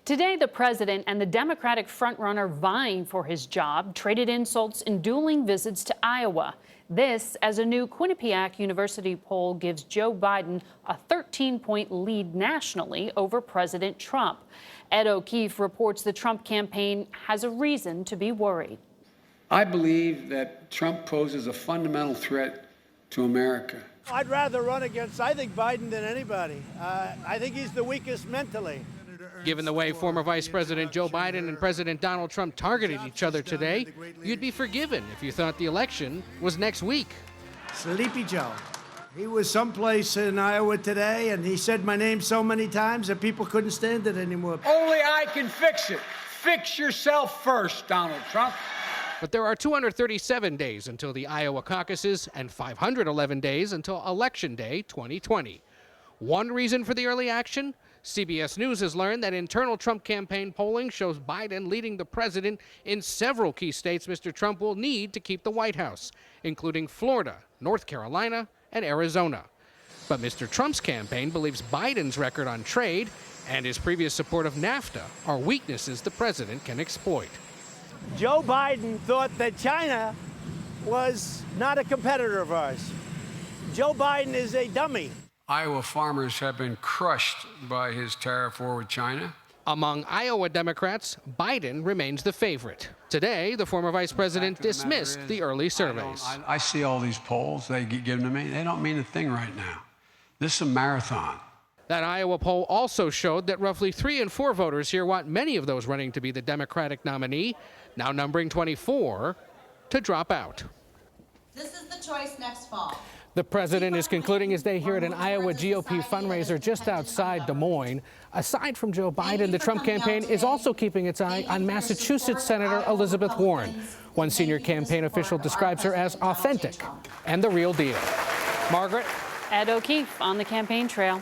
Today, the president and the Democratic frontrunner vying for his job traded insults in dueling visits to Iowa. This as a new Quinnipiac University poll gives Joe Biden a 13-point lead nationally over President Trump. Ed O'Keefe reports the Trump campaign has a reason to be worried. I believe that Trump poses a fundamental threat to America. I'd rather run against, I think, Biden than anybody. I think he's the weakest mentally. Given the way former Vice President Joe Biden and President Donald Trump targeted each other today, you'd be forgiven if you thought the election was next week. Sleepy Joe. He was someplace in Iowa today, and he said my name so many times that people couldn't stand it anymore. Only I can fix it. Fix yourself first, Donald Trump. But there are 237 days until the Iowa caucuses and 511 days until Election Day 2020. One reason for the early action? CBS News has learned that internal Trump campaign polling shows Biden leading the president in several key states Mr. Trump will need to keep the White House, including Florida, North Carolina, and Arizona. But Mr. Trump's campaign believes Biden's record on trade and his previous support of NAFTA are weaknesses the president can exploit. Joe Biden thought that China was not a competitor of ours. Joe Biden is a dummy. Iowa farmers have been crushed by his tariff war with China. Among Iowa Democrats, Biden remains the favorite. Today, the former vice president dismissed the early surveys. I see all these polls they get given to me. They don't mean a thing right now. This is a marathon. That Iowa poll also showed that roughly 3 in 4 voters here want many of those running to be the Democratic nominee, now numbering 24, to drop out. This is the choice next fall. The president is concluding his day here at an Iowa GOP fundraiser just outside Des Moines. Aside from Joe Biden, the Trump campaign is also keeping its eye on Massachusetts Senator Elizabeth Warren. One senior campaign official describes her as authentic and the real deal. Margaret? Ed O'Keefe on the campaign trail.